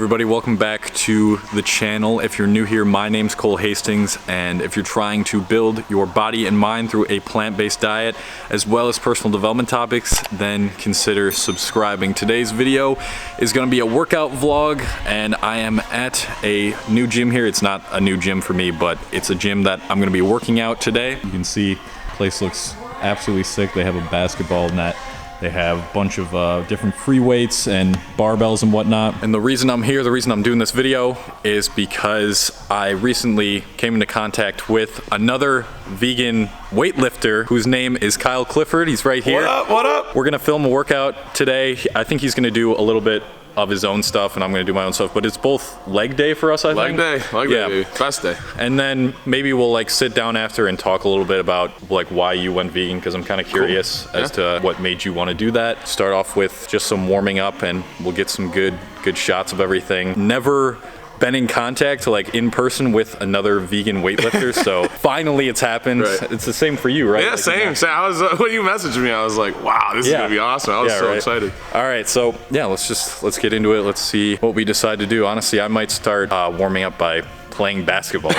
everybody, welcome back to the channel. If you're new here, my name's Cole Hastings, and if you're trying to build your body and mind through a plant-based diet as well as personal development topics, then consider subscribing. Today's video is going to be a workout vlog, and I am at a new gym here. It's not a new gym for me, but it's a gym that I'm going to be working out today. You can see the place looks absolutely sick. They have a basketball net. They have a bunch of different free weights and barbells and whatnot. And the reason I'm here, the reason I'm doing this video is because I recently came into contact with another vegan weightlifter whose name is Kyle Clifford. He's right here. What up, what up? We're gonna film a workout today. I think he's gonna do a little bit of his own stuff and I'm gonna do my own stuff, but it's both leg day for us, I think. Leg day, best day. And then maybe we'll like sit down after and talk a little bit about like why you went vegan, because I'm kind of curious as to what made you want to do that. Start off with just some warming up and we'll get some good shots of everything. Never been in contact like in person with another vegan weightlifter, so finally it's happened. Right. It's the same for you, right? Yeah, like, same. I was when you messaged me, I was like, wow, this is gonna be awesome. I was so excited. All right, so yeah, let's get into it. Let's see what we decide to do. Honestly, I might start warming up by playing basketball.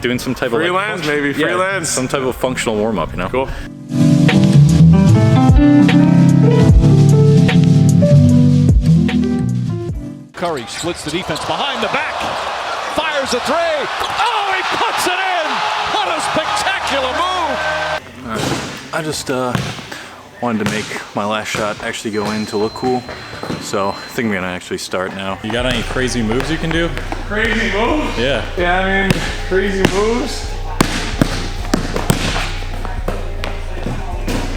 Doing some type freelance, of maybe freelance, some type of functional warm up. You know. Cool. Curry splits the defense behind the back, fires a three. Oh, he puts it in! What a spectacular move! All right. I just wanted to make my last shot actually go in to look cool, so I think I'm gonna actually start now. You got any crazy moves you can do? Crazy moves? Yeah. Yeah, I mean, crazy moves.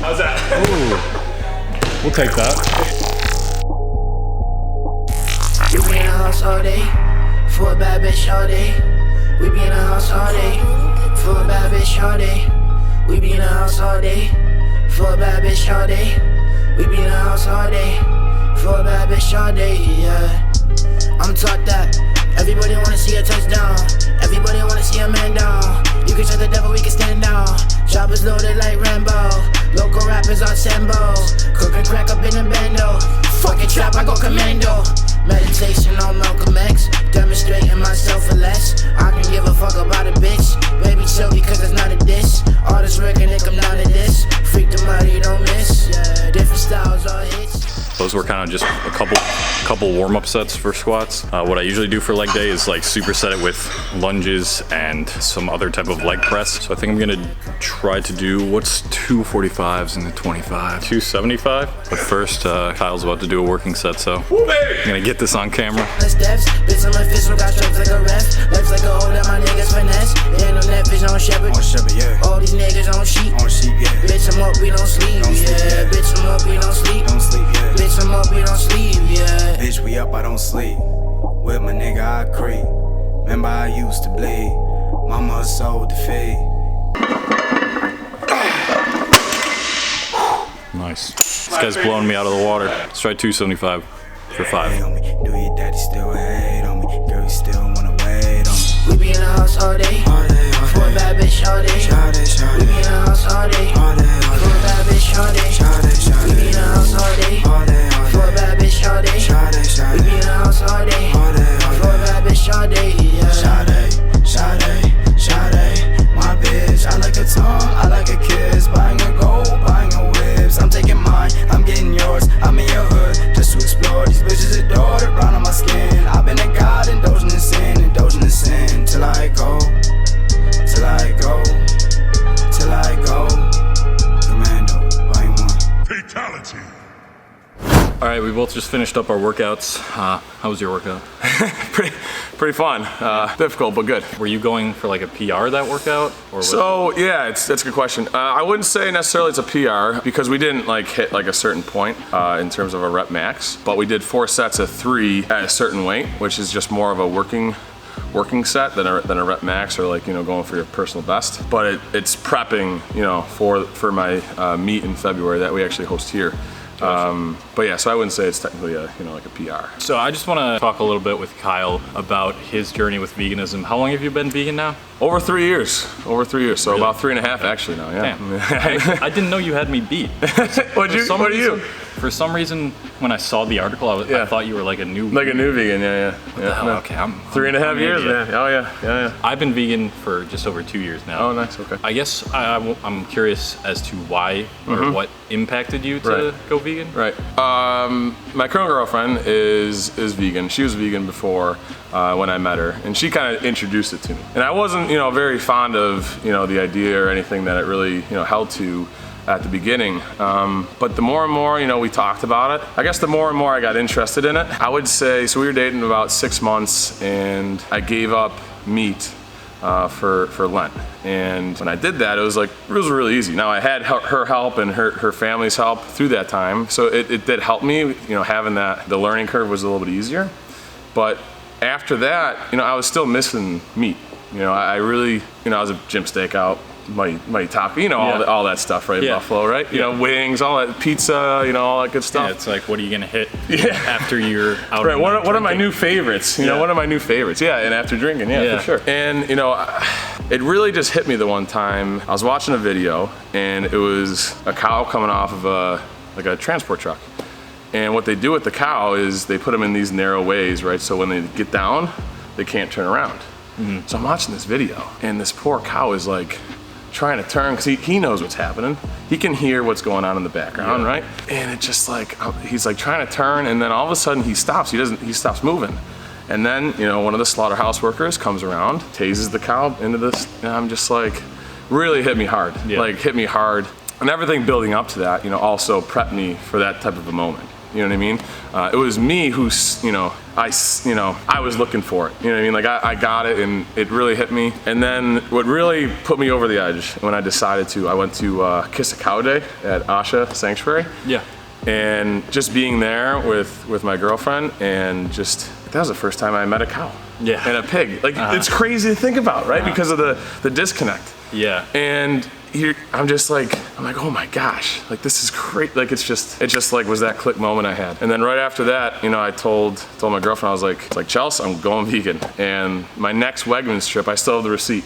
How's that? Ooh. We'll take that. We be in the house all day, for a bad bitch all day. We be in the house all day, for a bad bitch all day. We be in the house all day, for a bad bitch all day. We be in the house all day, for a bad bitch all day, yeah. I'm taught that everybody wanna see a touchdown, everybody wanna see a man down. You can shut the devil, we can stand down. Choppers loaded like Rambo, local rappers on Sambo. Cooking crack up in a bando, fucking trap, I go commando. Meditation on Malcolm X, demonstrating myself for less. I can give a fuck about a bitch, baby chill because it's not a diss. All this working, they come down to this. Freak the money, you don't miss. Yeah, different styles, all hits. Those were kind of just a couple warm-up sets for squats. What I usually do for leg day is like superset it with lunges and some other type of leg press. So I think I'm gonna try to do, what's 245s and the 25? 275? But first, Kyle's about to do a working set, so I'm gonna get this on camera. Steps, bitch, I'm a fist, got stripes like a ref. Left like a hole that my niggas finesse. There ain't no net fish on shepherd. Yeah. All these niggas on sheep. Yeah. Bitch, I'm up, we don't sleep. Yeah. Bitch, I'm up, we don't sleep. Don't sleep, yeah. Bitch, I'm up, we don't sleep, yeah. Bitch, we up, I don't sleep. With my nigga, I creep. Remember, I used to bleed. Mama sold the feed. Nice. This guy's blowing me out of the water. Let's try 275 for 5. Hate on me. Do your daddy still hate on me? Girl, you still wanna wait on me? We be in the house all day. All day, all For a day. bad bitch all day. Shawty, We be in the house all day. all day, all For a day. bad bitch all day. Shawty, We be in the house all day. all day, all For a day. bad bitch all day. Shawty, We be in the house all day. all day, all For a day. bad bitch all day, yeah. Shawty, my bitch. I like a tongue, I like a kiss. Buying a gold, buying a whips. I'm taking mine, I'm getting yours. I'm in your hood, just to explore. These bitches adore the brown on my skin. I've been a god, indulging in sin, till I go, till I go, till I go. Commando, volume 1. Fatality. All right, we both just finished up our workouts. How was your workout? pretty fun. Difficult, but good. Were you going for like a PR that workout? Or So yeah, that's a good question. I wouldn't say necessarily it's a PR because we didn't like hit like a certain point in terms of a rep max, but we did 4 sets of 3 at a certain weight, which is just more of a working set than a rep max, or like, you know, going for your personal best. But it's prepping, you know, for my meet in February that we actually host here. But yeah, so I wouldn't say it's technically a, you know, like a PR. So I just want to talk a little bit with Kyle about his journey with veganism. How long have you been vegan now? Over 3 years. So Really? about 3.5 actually now. Yeah. Damn. I didn't know you had me beat. What are you? For For some reason, when I saw the article, I thought you were like a new vegan. Yeah. No, okay, I'm 3.5 years, man. Oh yeah. I've been vegan for just over 2 years now. Oh, nice. Okay. I guess I'm curious as to why or what impacted you to go vegan. Right. My current girlfriend is vegan. She was vegan before when I met her, and she kind of introduced it to me. And I wasn't, very fond of, the idea or anything that it really, held to at the beginning. But the more and more, we talked about it, I guess the more and more I got interested in it. I would say, so we were dating about 6 months, and I gave up meat for Lent. And when I did that, it was really easy. Now I had her help and her family's help through that time. So it did help me, having the learning curve was a little bit easier. But after that, I was still missing meat. I really, I was a gym stakeout, mighty taco, all that stuff, right? Buffalo, right? Wings, all that, pizza, all that good stuff. Yeah, it's like, what are you gonna hit after you're out? Right. What are my new favorites? What are my new favorites? Yeah, and after drinking, for sure. And it really just hit me the one time. I was watching a video, and it was a cow coming off of a transport truck. And what they do with the cow is they put them in these narrow ways, right? So when they get down, they can't turn around. Mm-hmm. So I'm watching this video, and this poor cow is like trying to turn because he knows what's happening. He can hear what's going on in the background, right? And it's just like he's like trying to turn, and then all of a sudden he stops. He stops moving. And then one of the slaughterhouse workers comes around, tases the cow into this, and I'm just like, really hit me hard. Like hit me hard. And everything building up to that, also prepped me for that type of a moment. You know what I mean? It was me who, I was looking for it. You know what I mean? Like I got it, and it really hit me. And then what really put me over the edge when I decided to, I went to Kiss a Cow Day at Asha Sanctuary. Yeah. And just being there with my girlfriend, and that was the first time I met a cow. Yeah. And a pig. Like it's crazy to think about, right? Because of the disconnect. Yeah. And I'm like, oh my gosh, like this is great. Like it just like was that click moment I had. And then right after that, I told my girlfriend, I was like, Chelsea, I'm going vegan. And my next Wegmans trip, I still have the receipt,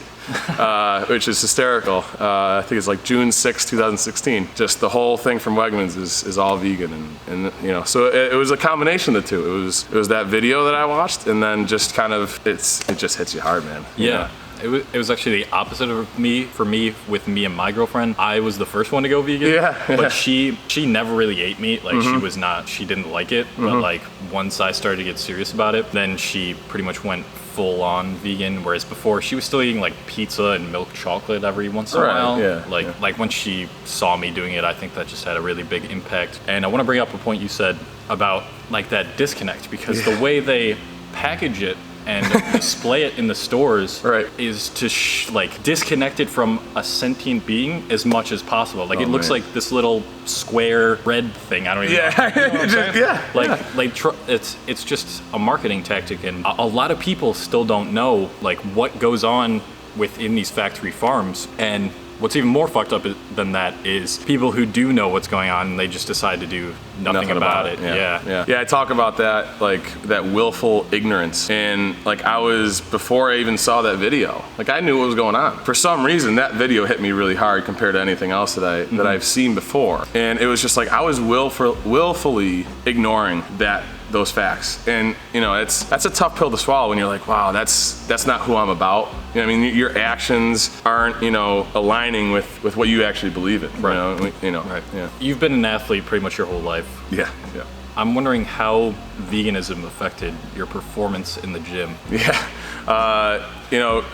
which is hysterical. I think it's like June 6, 2016. Just the whole thing from Wegmans is all vegan, and so it was a combination of the two. It was that video that I watched, and then just kind of it just hits you hard, man. Yeah. It was actually the opposite of me. For me, with me and my girlfriend, I was the first one to go vegan. Yeah. But she never really ate meat. Like she didn't like it. But like once I started to get serious about it, then she pretty much went full on vegan. Whereas before, she was still eating like pizza and milk chocolate every once in a while. Yeah. Like when she saw me doing it, I think that just had a really big impact. And I want to bring up a point you said about like that disconnect, because the way they package it and display it in the stores is to disconnect it from a sentient being as much as possible. Like it looks like this little square red thing. I don't even know. It's just a marketing tactic, and a lot of people still don't know like what goes on within these factory farms. And what's even more fucked up than that is people who do know what's going on, and they just decide to do nothing about it. Yeah, I talk about that, like that willful ignorance. And like before I even saw that video, like I knew what was going on. For some reason, that video hit me really hard compared to anything else that I've seen before. And it was just like I was willfully ignoring those facts. And that's a tough pill to swallow when you're like, wow, that's not who I'm about. I mean, your actions aren't aligning with what you actually believe in. Right. Right. Yeah. You've been an athlete pretty much your whole life. Yeah. I'm wondering how veganism affected your performance in the gym. Yeah.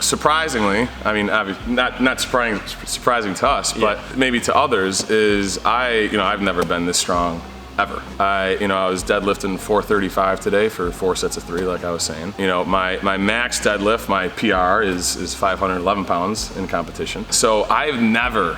Surprisingly, I mean, not surprising to us, but maybe to others, is I've never been this strong ever. I was deadlifting 435 today for 4 sets of 3, like I was saying. My max deadlift, my PR is 511 pounds in competition. So I've never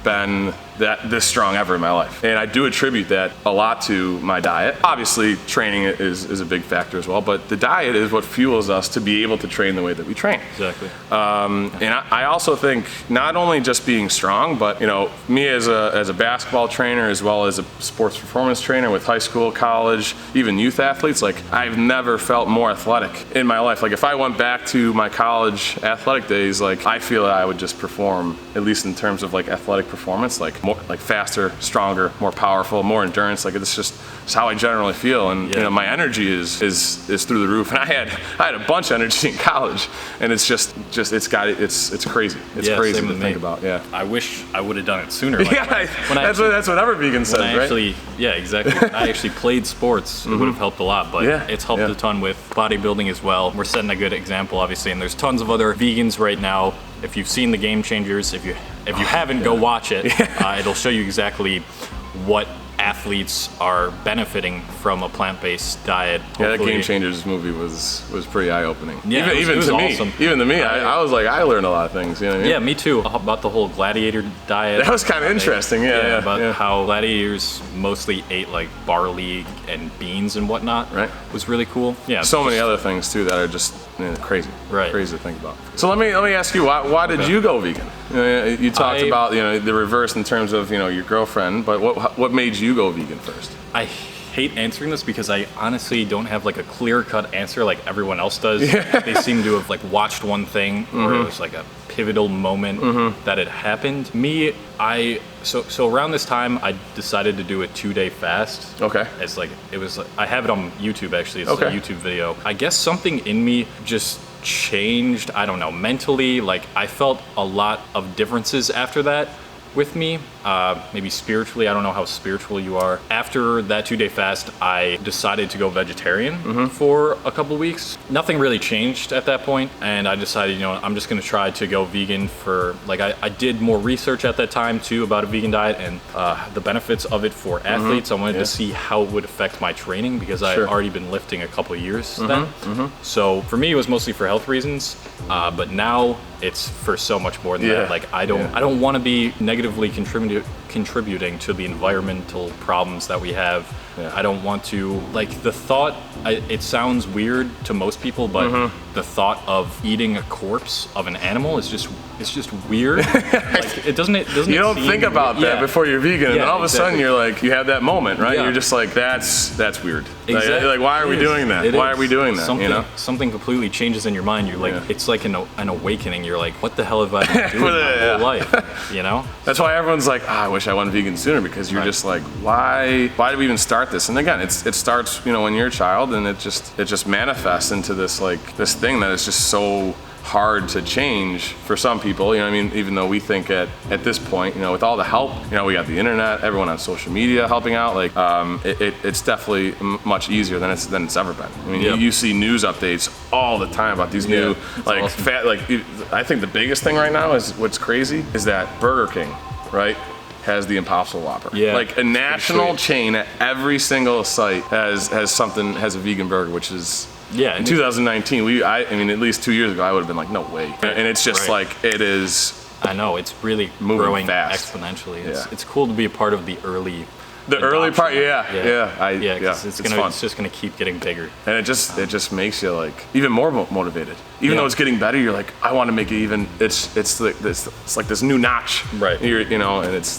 been this strong ever in my life. And I do attribute that a lot to my diet. Obviously, training is a big factor as well, but the diet is what fuels us to be able to train the way that we train. Exactly. And I also think not only just being strong, but me as a basketball trainer, as well as a sports performance trainer with high school, college, even youth athletes, like I've never felt more athletic in my life. Like if I went back to my college athletic days, like I feel that I would just perform, at least in terms of like athletic like performance, like more, like faster, stronger, more powerful, more endurance. Like it's just it's how I generally feel, and you know, my energy is through the roof. And I had a bunch of energy in college, and it's just it's crazy. It's crazy to think about. Yeah. I wish I would have done it sooner. Like that's what every vegan says, right? Actually, yeah, exactly. When I actually played sports, it would have helped a lot, but it's helped a ton with bodybuilding as well. We're setting a good example, obviously, and there's tons of other vegans right now. If you've seen the Game Changers, if you haven't, go watch it. It'll show you exactly what athletes are benefiting from a plant-based diet. Yeah, that Game Changers movie was pretty eye-opening. Yeah, even to me. Awesome. Even to me, I was like, I learned a lot of things. You know what I mean? Yeah, me too. About the whole gladiator diet. That was kind of interesting. Yeah. How gladiators mostly ate like barley and beans and whatnot. Right. Was really cool. Yeah. So many other things too that are just crazy. Right. Crazy to think about. So let me ask you, why did you go vegan? You talked about the reverse in terms of your girlfriend, but what made you go vegan first? I hate answering this because I honestly don't have like a clear-cut answer like everyone else does. They seem to have like watched one thing, or it was like a pivotal moment that had happened. Me, so around this time I decided to do a 2-day fast. Okay. It's like I have it on YouTube actually. It's a YouTube video. I guess something in me just changed. I don't know, mentally. Like I felt a lot of differences after that with me, maybe spiritually. I don't know how spiritual you are. After that 2-day fast, I decided to go vegetarian for a couple weeks. Nothing really changed at that point, and I decided, I'm just gonna try to go vegan for, like, I did more research at that time too about a vegan diet and the benefits of it for athletes. I wanted to see how it would affect my training because I had already been lifting a couple years then. So for me, it was mostly for health reasons, but now it's for so much more than that. Like I don't want to be negatively contributing to the environmental problems that we have. I don't want to, like, the thought, it sounds weird to most people, but the thought of eating a corpse of an animal is just weird. Like, it doesn't you don't think about that before you're vegan, and then all of a sudden you're like, you have that moment, right? You're just like, that's weird. Exactly. Like, why are we doing that? Why are we doing that? Something completely changes in your mind. You're like, it's like an awakening. You're like, what the hell have I been doing my whole life? That's why everyone's like, I wish I went vegan sooner, because you're just like, why did we even start this? And again, it starts when you're a child, and it just manifests into this thing that is just so hard to change for some people. Even though we think at this point, with all the help, we got the internet, everyone on social media helping out, like it's definitely much easier than it's ever been. You see news updates all the time about these new I think the biggest thing right now is what's crazy is that Burger King, right, has the Impossible Whopper. Like a national chain at every single site has a vegan burger, which is in 2019. At least 2 years ago, I would have been like, no way. And it's just like, it is. I know, it's really growing fast, exponentially. It's cool to be a part of the early. The early part, it's just gonna keep getting bigger, and it just makes you like even more motivated. Even though it's getting better, you're like, I want to make it even. It's like this new notch, right? And it's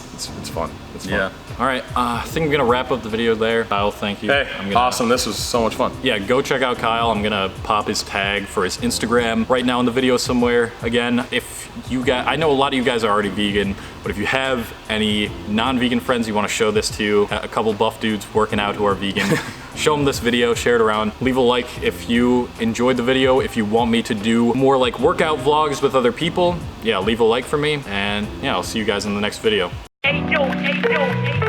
fun. It's fun. All right, I think I'm gonna wrap up the video there. Kyle, thank you. Hey, awesome. This was so much fun. Yeah, go check out Kyle. I'm gonna pop his tag for his Instagram right now in the video somewhere. Again, if you guys, I know a lot of you guys are already vegan, but if you have any non-vegan friends you want to show this to, a couple buff dudes working out who are vegan, show them this video, share it around, leave a like if you enjoyed the video. If you want me to do more like workout vlogs with other people, leave a like for me, and I'll see you guys in the next video. Hey, yo, hey, yo, hey.